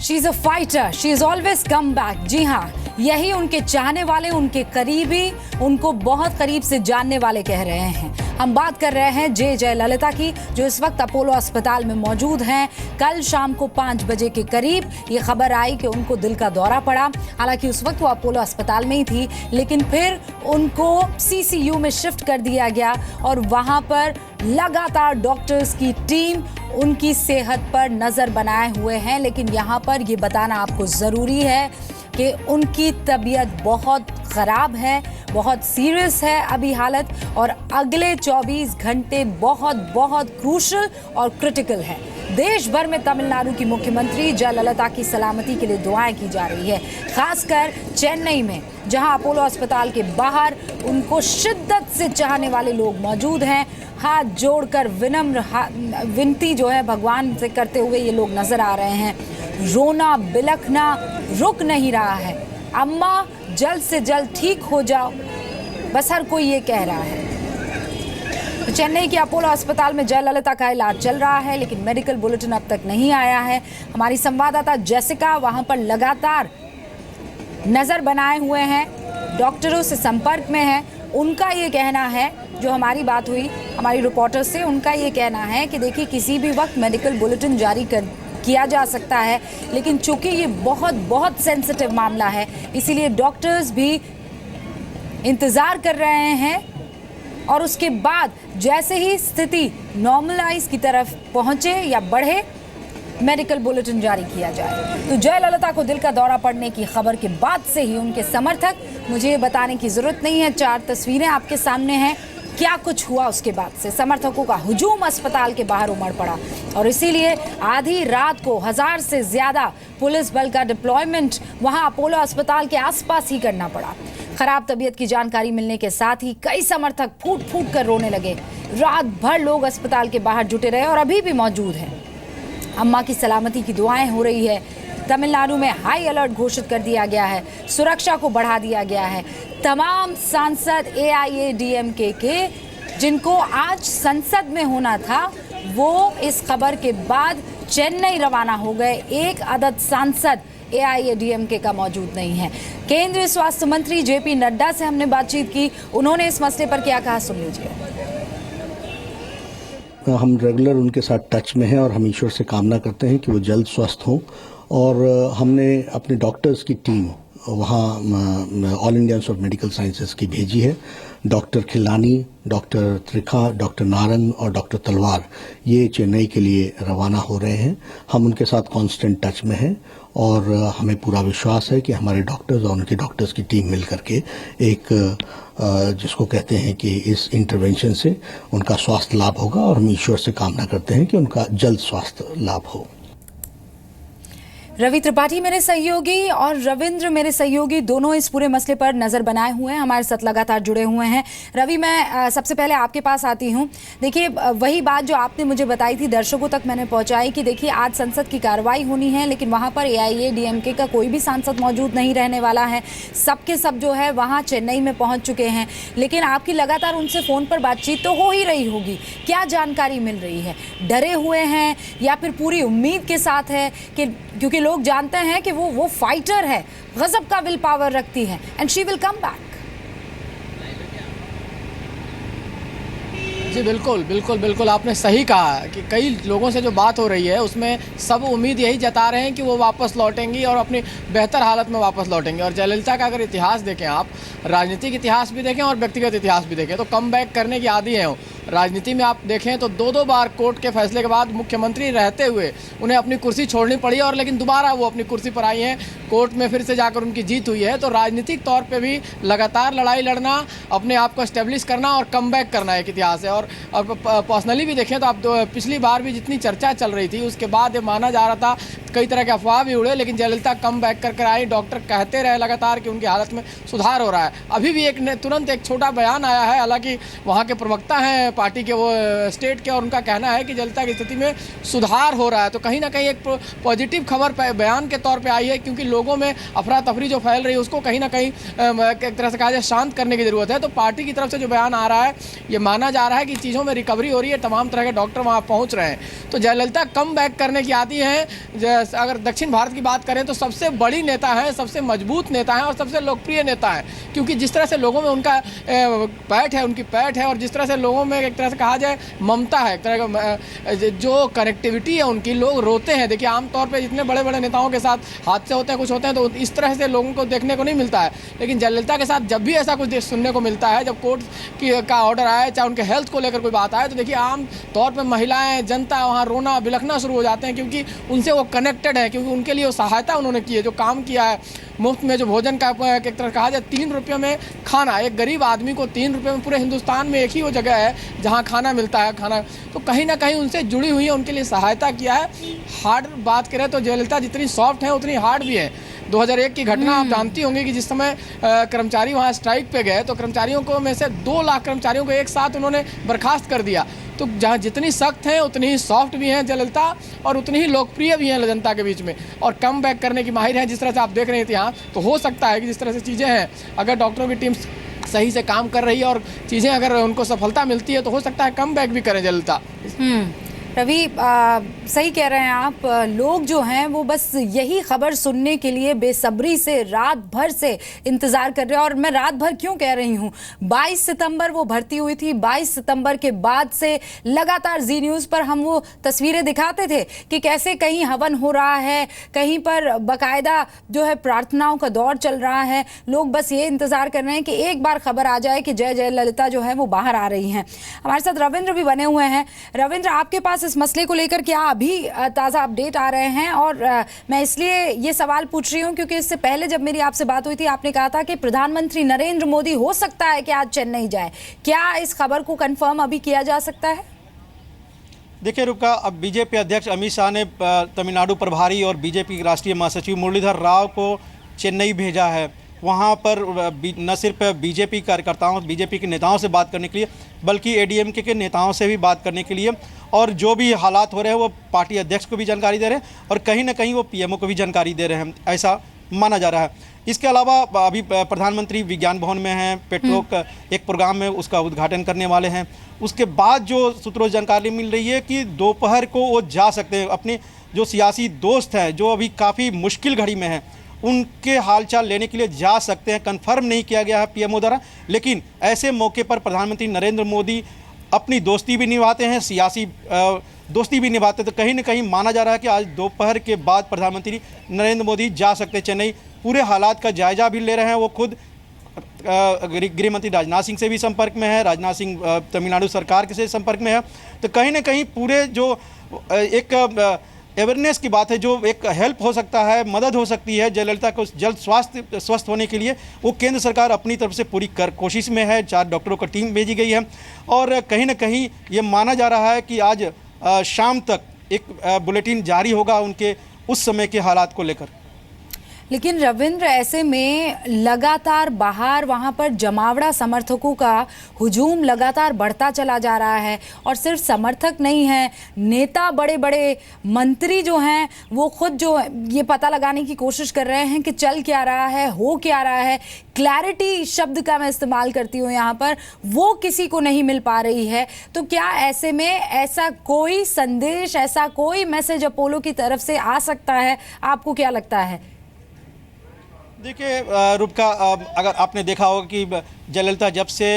She is a fighter, she is always come back. जी हाँ, यही उनके चाहने वाले, उनके करीबी, उनको बहुत करीब से जानने वाले कह रहे हैं। हम बात कर रहे हैं जयललिता की, जो इस वक्त अपोलो अस्पताल में मौजूद हैं। कल शाम को 5 बजे के करीब ये खबर आई कि उनको दिल का दौरा पड़ा। हालांकि उस वक्त वो अपोलो अस्पताल में ही थी, लेकिन फिर उनको सीसीयू में शिफ्ट कर दिया गया और वहां पर लगातार डॉक्टर्स की टीम उनकी सेहत पर नजर बनाए हुए हैं। लेकिन यहाँ पर ये बताना आपको जरूरी है कि उनकी तबीयत बहुत खराब है, बहुत सीरियस है अभी हालत, और अगले 24 घंटे बहुत बहुत क्रूशल और क्रिटिकल है। देश भर में तमिलनाडु की मुख्यमंत्री जयललिता की सलामती के लिए दुआएं की जा रही है। खासकर चेन्नई में, जहां अपोलो अस्पताल के बाहर उनको शिद्दत से चाहने वाले लोग मौजूद हैं। हाथ जोड़कर विनम्र विनती जो है भगवान से करते हुए ये लोग नजर आ रहे हैं। रोना बिलखना रुक नहीं रहा है। अम्मा जल्द से जल्द ठीक हो जाओ, बस हर कोई ये कह रहा है। तो चेन्नई के अपोलो अस्पताल में जयललिता का इलाज चल रहा है, लेकिन मेडिकल बुलेटिन अब तक नहीं आया है। हमारी संवाददाता जेसिका वहां पर लगातार नजर बनाए हुए हैं, डॉक्टरों से संपर्क में है। उनका ये कहना है, जो हमारी बात हुई हमारी रिपोर्टर से, उनका ये कहना है कि देखिए किसी भी वक्त मेडिकल बुलेटिन जारी किया जा सकता है, लेकिन चूंकि ये बहुत बहुत सेंसिटिव मामला है, इसीलिए डॉक्टर्स भी इंतजार कर रहे हैं। और उसके बाद जैसे ही स्थिति नॉर्मलाइज की तरफ पहुंचे या बढ़े, मेडिकल बुलेटिन जारी किया जाए। तो जयललिता को दिल का दौरा पड़ने की खबर के बाद से ही उनके समर्थक, मुझे ये बताने की जरूरत नहीं है, 4 तस्वीरें आपके सामने हैं, क्या कुछ हुआ उसके बाद से समर्थकों का हुजूम अस्पताल के बाहर उमड़ पड़ा। और इसीलिए आधी रात को 1000 से ज्यादा पुलिस बल का डिप्लॉयमेंट वहां अपोलो अस्पताल के आसपास ही करना पड़ा। खराब तबीयत की जानकारी मिलने के साथ ही कई समर्थक फूट फूट कर रोने लगे। रात भर लोग अस्पताल के बाहर जुटे रहे और अभी भी मौजूद हैं। अम्मा की सलामती की दुआएं हो रही है। तमिलनाडु में हाई अलर्ट घोषित कर दिया गया है, सुरक्षा को बढ़ा दिया गया है। तमाम सांसद AIADMK के जिनको आज संसद में होना था, वो इस खबर के बाद चेन्नई रवाना हो गए। एक अदद सांसद AIADMK का मौजूद नहीं है। केंद्रीय स्वास्थ्य मंत्री JP नड्डा से हमने बातचीत की, उन्होंने इस मसले पर क्या कहा, सुन लीजिए। हम रेगुलर उनके साथ टच में हैं और हम ईश्वर से कामना करते हैं कि वो जल्द स्वस्थ हों। और हमने अपने डॉक्टर्स की टीम वहाँ all India Institute of Medical Sciences की भेजी है। Doctor Khilani, doctor Trikha, doctor Narang और डॉक्टर तलवार ये चेन्नई के लिए रवाना हो रहे हैं। हम उनके साथ कांस्टेंट टच में हैं और हमें पूरा विश्वास है कि हमारे डॉक्टर्स और उनके डॉक्टर्स की टीम मिल करके एक जिसको कहते हैं कि इस इंटरवेंशन से उनका स्वास्थ्य लाभ होगा, और हम ईश्वर से कामना करते हैं कि उनका जल्द स्वास्थ्य लाभ हो। रवि त्रिपाठी मेरे सहयोगी और रविंद्र मेरे सहयोगी दोनों इस पूरे मसले पर नजर बनाए हुए हैं, हमारे साथ लगातार जुड़े हुए हैं। रवि, मैं सबसे पहले आपके पास आती हूं। देखिए, वही बात जो आपने मुझे बताई थी दर्शकों तक मैंने पहुंचाई कि देखिए आज संसद की कार्रवाई होनी है, लेकिन वहां पर AIADMK का कोई भी सांसद मौजूद नहीं रहने वाला है। सबके सब जो है वहां चेन्नई में पहुंच चुके हैं, लेकिन आपकी लगातार उनसे फोन पर बातचीत तो हो ही रही होगी। क्या जानकारी मिल रही है? डरे हुए हैं या फिर पूरी उम्मीद के साथ है कि, क्योंकि लोग जानते हैं कि वो फाइटर है, गजब का विल पावर रखती है, and she will come back. जी बिल्कुल बिल्कुल बिल्कुल, आपने सही कहा कि कई लोगों से जो बात हो रही है उसमें सब उम्मीद यही जता रहे हैं कि वो वापस लौटेंगी और अपनी बेहतर हालत में वापस लौटेंगे। और जयललिता का अगर इतिहास देखें, आप राजनीतिक इतिहास भी देखें और व्यक्तिगत इतिहास भी देखें, तो कम बैक करने की आदी हैं। राजनीति में आप देखें तो 2-2 बार कोर्ट के फैसले के बाद मुख्यमंत्री रहते हुए उन्हें अपनी कुर्सी छोड़नी पड़ी, और लेकिन दोबारा वो अपनी कुर्सी पर आई हैं। कोर्ट में फिर से जाकर उनकी जीत हुई है। तो राजनीतिक तौर पे भी लगातार लड़ाई लड़ना, अपने आप को एस्टेब्लिश करना और कम बैक करना एक इतिहास है। और पर्सनली भी देखें तो आप पिछली बार भी जितनी चर्चा चल रही थी उसके बाद ये माना जा रहा था, कई तरह के अफवाह भी उड़े, लेकिन जयललिता कम बैक कर आई। डॉक्टर कहते रहे लगातार कि उनकी हालत में सुधार हो रहा है। अभी भी तुरंत एक छोटा बयान आया है, हालांकि वहाँ के प्रवक्ता हैं हैं पार्टी के, वो स्टेट के, और उनका कहना है कि जयललिता की स्थिति में सुधार हो रहा है। तो कहीं ना कहीं एक पॉजिटिव खबर बयान के तौर पे आई है, क्योंकि लोगों में अफरा तफरी जो फैल रही है उसको कहीं ना कहीं एक तरह से कहा जाए शांत करने की ज़रूरत है। तो पार्टी की तरफ से जो बयान आ रहा है, ये माना जा रहा है कि चीज़ों में रिकवरी हो रही है, तमाम तरह के डॉक्टर वहाँ पहुँच रहे हैं। तो जयललिता कम बैक करने की आती हैं। अगर दक्षिण भारत की बात करें तो सबसे बड़ी नेता हैं, सबसे मजबूत नेता हैं और सबसे लोकप्रिय नेता हैं, क्योंकि जिस तरह से लोगों में उनका पैठ है, उनकी पैठ है, और जिस तरह से लोगों में एक तरह से कहा जाए ममता है, एक तरह का जो कनेक्टिविटी है उनकी, लोग रोते हैं। देखिए आमतौर पे जितने बड़े बड़े नेताओं के साथ हादसे होते हैं, कुछ होते हैं, तो इस तरह से लोगों को देखने को नहीं मिलता है। लेकिन जयललिता के साथ जब भी ऐसा कुछ सुनने को मिलता है, जब कोर्ट का ऑर्डर आए, चाहे उनके हेल्थ को लेकर कोई बात आए, तो देखिए आम तौर पर महिलाएं, जनता वहाँ रोना बिलखना शुरू हो जाते हैं, क्योंकि उनसे वो कनेक्टेड है, क्योंकि उनके लिए वो सहायता उन्होंने की है, जो काम किया है। मुफ्त में जो भोजन का एक तरह कहा जाए 3 रुपये में खाना, एक गरीब आदमी को 3 रुपये में, पूरे हिंदुस्तान में एक ही वो जगह है जहाँ खाना मिलता है। खाना तो कहीं ना कहीं उनसे जुड़ी हुई है, उनके लिए सहायता किया है। हार्ड बात करें तो जयललिता जितनी सॉफ्ट है उतनी हार्ड भी है। 2001 की घटना आप जानती होंगी कि जिस समय कर्मचारी वहाँ स्ट्राइक पे गए, तो कर्मचारियों को में से 2 लाख कर्मचारियों को एक साथ उन्होंने बर्खास्त कर दिया। तो जहाँ जितनी सख्त हैं उतनी ही सॉफ्ट भी हैं जयललिता, और उतनी ही लोकप्रिय भी हैं जनता के बीच में, और कम बैक करने की माहिर हैं। जिस तरह से आप देख रहे थे यहाँ, तो हो सकता है कि जिस तरह से चीज़ें हैं, अगर डॉक्टरों की टीम सही से काम कर रही है और चीज़ें अगर उनको सफलता मिलती है, तो हो सकता है कम बैक भी करें जयललिता। रवि, सही कह रहे हैं आप। लोग जो हैं वो बस यही खबर सुनने के लिए बेसब्री से रात भर से इंतजार कर रहे हैं। और मैं रात भर क्यों कह रही हूँ, 22 सितंबर वो भर्ती हुई थी। 22 सितंबर के बाद से लगातार जी न्यूज़ पर हम वो तस्वीरें दिखाते थे कि कैसे कहीं हवन हो रहा है, कहीं पर बाकायदा जो है प्रार्थनाओं का दौर चल रहा है। लोग बस ये इंतजार कर रहे हैं कि एक बार खबर आ जाए कि जय जयललिता जो है वो बाहर आ रही हैं। हमारे साथ रविंद्र भी बने हुए हैं। रविंद्र, आपके पास इस मसले को लेकर क्या अभी ताज़ा अपडेट आ रहे हैं? और मैं इसलिए ये सवाल पूछ रही हूँ क्योंकि इससे पहले जब मेरी आपसे बात हुई थी, आपने कहा था कि प्रधानमंत्री नरेंद्र मोदी हो सकता है कि आज चेन्नई जाए। क्या इस खबर को कंफर्म अभी किया जा सकता है? देखिए रुका, अब बीजेपी अध्यक्ष अमित शाह ने तमिलनाडु प्रभारी और बीजेपी के राष्ट्रीय महासचिव मुरलीधर राव को चेन्नई भेजा है। वहाँ पर न सिर्फ बीजेपी कार्यकर्ताओं, बीजेपी के नेताओं से बात करने के लिए, बल्कि एडीएमके के नेताओं से भी बात करने के लिए, और जो भी हालात हो रहे हैं वो पार्टी अध्यक्ष को भी जानकारी दे रहे हैं और कहीं ना कहीं वो पीएमओ को भी जानकारी दे रहे हैं, ऐसा माना जा रहा है। इसके अलावा अभी प्रधानमंत्री विज्ञान भवन में हैं, पेट्रो का एक प्रोग्राम में उसका उद्घाटन करने वाले हैं। उसके बाद जो सूत्रों से जानकारी मिल रही है कि दोपहर को वो जा सकते हैं। अपने जो सियासी दोस्त हैं जो अभी काफ़ी मुश्किल घड़ी में हैं, उनके हालचाल लेने के लिए जा सकते हैं। कन्फर्म नहीं किया गया है पीएमओ द्वारा, लेकिन ऐसे मौके पर प्रधानमंत्री नरेंद्र मोदी अपनी दोस्ती भी निभाते हैं, सियासी दोस्ती भी निभाते हैं। तो कहीं ना कहीं माना जा रहा है कि आज दोपहर के बाद प्रधानमंत्री नरेंद्र मोदी जा सकते हैं चेन्नई। पूरे हालात का जायजा भी ले रहे हैं। वो खुद गृह मंत्री राजनाथ सिंह से भी संपर्क में है, राजनाथ सिंह तमिलनाडु सरकार के से संपर्क में है। तो कहीं ना कहीं पूरे जो एक अवेयरनेस की बात है, जो एक हेल्प हो सकता है, मदद हो सकती है जयललिता को जल्द स्वस्थ होने के लिए, वो केंद्र सरकार अपनी तरफ से पूरी कोशिश में है। 4 डॉक्टरों का टीम भेजी गई है और कहीं ना कहीं ये माना जा रहा है कि आज शाम तक एक बुलेटिन जारी होगा उनके उस समय के हालात को लेकर। लेकिन रविंद्र, ऐसे में लगातार बाहर वहां पर जमावड़ा समर्थकों का हुजूम लगातार बढ़ता चला जा रहा है। और सिर्फ समर्थक नहीं है, नेता, बड़े बड़े मंत्री जो हैं वो खुद जो ये पता लगाने की कोशिश कर रहे हैं कि चल क्या रहा है, हो क्या रहा है। क्लैरिटी शब्द का मैं इस्तेमाल करती हूँ यहाँ पर, वो किसी को नहीं मिल पा रही है। तो क्या ऐसे में ऐसा कोई संदेश, ऐसा कोई मैसेज अपोलो की तरफ से आ सकता है? आपको क्या लगता है? देखिए रुपका, अगर आपने देखा होगा कि जयललिता जब से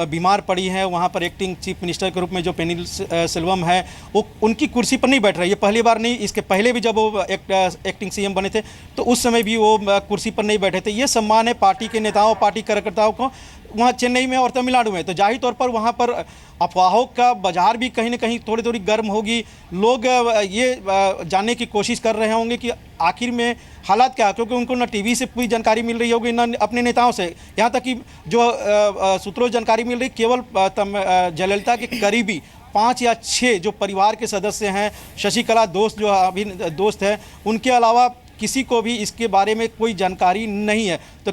बीमार पड़ी हैं, वहाँ पर एक्टिंग चीफ मिनिस्टर के रूप में जो पेनिल सेल्वम है वो उनकी कुर्सी पर नहीं बैठ रही है। पहली बार नहीं, इसके पहले भी जब वो एक्टिंग सीएम बने थे तो उस समय भी वो कुर्सी पर नहीं बैठे थे। ये सम्मान है पार्टी के नेताओं, पार्टी कार्यकर्ताओं को वहाँ चेन्नई में और तमिलनाडु में। तो जाहिर तौर पर वहाँ पर अफवाहों का बाजार भी कहीं ना कहीं थोड़ी थोड़ी गर्म होगी। लोग ये जानने की कोशिश कर रहे होंगे कि आखिर में हालात क्या है, क्योंकि उनको ना टीवी से पूरी जानकारी मिल रही होगी, ना अपने नेताओं से। यहाँ तक कि जो सूत्रों से जानकारी मिल रही, केवल जयललिता के करीबी 5 या 6 जो परिवार के सदस्य हैं, शशिकला दोस्त जो अभी दोस्त है, उनके अलावा किसी को भी इसके बारे में कोई जानकारी नहीं है। तो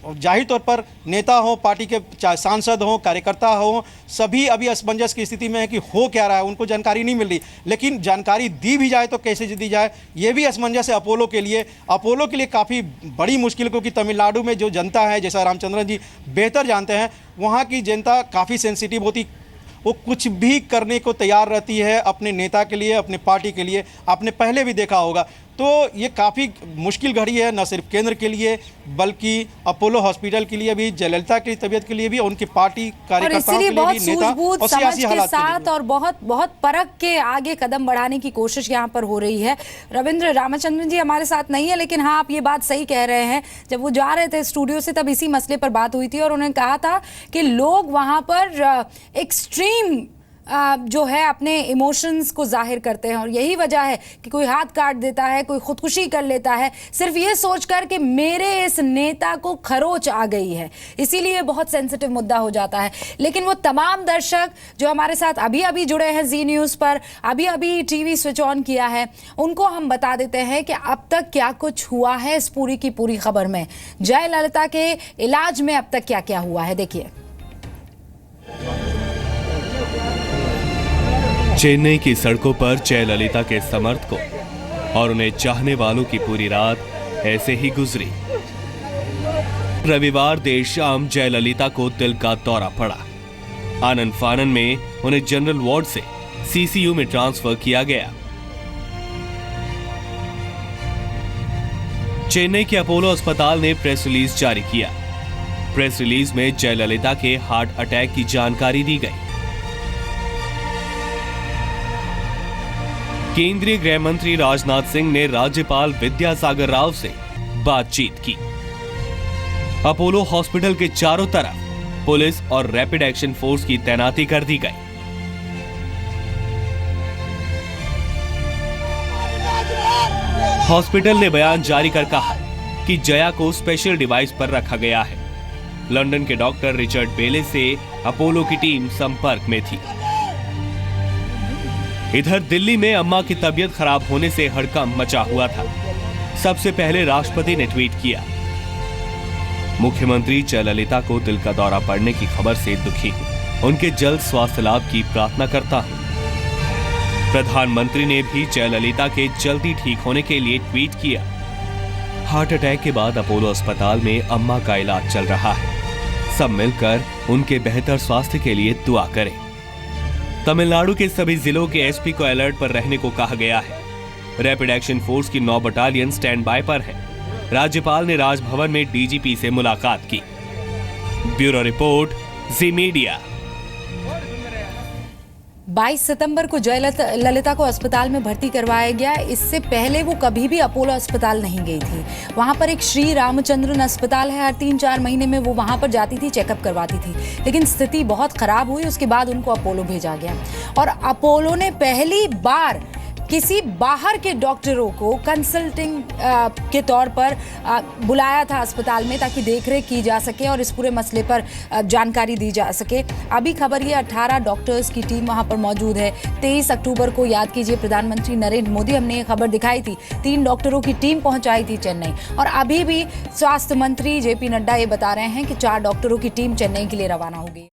जाहिर तौर पर नेता हों, पार्टी के चाहे सांसद हों, कार्यकर्ता हों, सभी अभी असमंजस की स्थिति में है कि हो क्या रहा है, उनको जानकारी नहीं मिल रही। लेकिन जानकारी दी भी जाए तो कैसे दी जाए, ये भी असमंजस है अपोलो के लिए काफ़ी बड़ी मुश्किल, क्योंकि तमिलनाडु में जो जनता है, जैसा रामचंद्रन जी बेहतर जानते हैं, वहाँ की जनता काफ़ी सेंसिटिव होती, वो कुछ भी करने को तैयार रहती है अपने नेता के लिए, अपने पार्टी के लिए। आपने पहले भी देखा होगा। तो ये काफ़ी मुश्किल घड़ी है, न सिर्फ केंद्र के लिए बल्कि अपोलो हॉस्पिटल के लिए भी, जयललिता की तबीयत के लिए भी, उनकी पार्टी कार्यकर्ताओं के लिए भी, नेता और सियासी हालात के साथ और बहुत बहुत परख के आगे कदम बढ़ाने की कोशिश यहाँ पर हो रही है। रविंद्र रामचंद्रन जी हमारे साथ नहीं है, लेकिन हाँ, आप ये बात सही कह रहे हैं। जब वो जा रहे थे स्टूडियो से तब इसी मसले पर बात हुई थी और उन्होंने कहा था कि लोग वहाँ पर एक्सट्रीम जो है अपने इमोशंस को जाहिर करते हैं और यही वजह है कि कोई हाथ काट देता है, कोई खुदकुशी कर लेता है, सिर्फ ये सोचकर कि मेरे इस नेता को खरोच आ गई है, इसीलिए बहुत सेंसिटिव मुद्दा हो जाता है। लेकिन वो तमाम दर्शक जो हमारे साथ अभी अभी जुड़े हैं जी न्यूज़ पर, अभी अभी टीवी स्विच ऑन किया है, उनको हम बता देते हैं कि अब तक क्या कुछ हुआ है इस पूरी की पूरी खबर में। जयललिता के इलाज में अब तक क्या क्या हुआ है, देखिए। चेन्नई की सड़कों पर जयललिता के समर्थकों और उन्हें चाहने वालों की पूरी रात ऐसे ही गुजरी। रविवार देर शाम जयललिता को दिल का दौरा पड़ा। आनन फानन में उन्हें जनरल वार्ड से सीसीयू में ट्रांसफर किया गया। चेन्नई के अपोलो अस्पताल ने प्रेस रिलीज जारी किया। प्रेस रिलीज में जयललिता के हार्ट अटैक की जानकारी दी गई। केंद्रीय गृह मंत्री राजनाथ सिंह ने राज्यपाल विद्यासागर राव से बातचीत की। अपोलो हॉस्पिटल के चारों तरफ पुलिस और रैपिड एक्शन फोर्स की तैनाती कर दी गई। हॉस्पिटल ने बयान जारी कर कहा कि जया को स्पेशल डिवाइस पर रखा गया है। लंदन के डॉक्टर रिचर्ड बेले से अपोलो की टीम संपर्क में थी। इधर दिल्ली में अम्मा की तबीयत खराब होने से हड़कंप मचा हुआ था। सबसे पहले राष्ट्रपति ने ट्वीट किया, मुख्यमंत्री जयललिता को दिल का दौरा पड़ने की खबर से दुखी हूं, उनके जल्द स्वास्थ्य लाभ की प्रार्थना करता हूं। प्रधानमंत्री ने भी जयललिता के जल्दी ठीक होने के लिए ट्वीट किया। हार्ट अटैक के बाद अपोलो अस्पताल में अम्मा का इलाज चल रहा है। सब मिलकर उनके बेहतर स्वास्थ्य के लिए दुआ करें। तमिलनाडु के सभी जिलों के एसपी को अलर्ट पर रहने को कहा गया है। रैपिड एक्शन फोर्स की 9 बटालियन स्टैंड बाय पर है। राज्यपाल ने राजभवन में डीजीपी से मुलाकात की। ब्यूरो रिपोर्ट, जी मीडिया। 22 सितंबर को जयललिता को अस्पताल में भर्ती करवाया गया। इससे पहले वो कभी भी अपोलो अस्पताल नहीं गई थी। वहां पर एक श्री रामचंद्रन अस्पताल है, हर 3-4 महीने में वो वहां पर जाती थी, चेकअप करवाती थी। लेकिन स्थिति बहुत खराब हुई, उसके बाद उनको अपोलो भेजा गया और अपोलो ने पहली बार किसी बाहर के डॉक्टरों को कंसल्टिंग के तौर पर बुलाया था अस्पताल में, ताकि देखरेख की जा सके और इस पूरे मसले पर जानकारी दी जा सके। अभी खबर ये 18 डॉक्टर्स की टीम वहां पर मौजूद है। 23 अक्टूबर को याद कीजिए प्रधानमंत्री नरेंद्र मोदी, हमने ये खबर दिखाई थी, 3 डॉक्टरों की टीम पहुंचाई थी चेन्नई और अभी भी स्वास्थ्य मंत्री जेपी नड्डा ये बता रहे हैं कि 4 डॉक्टरों की टीम चेन्नई के लिए रवाना होगी।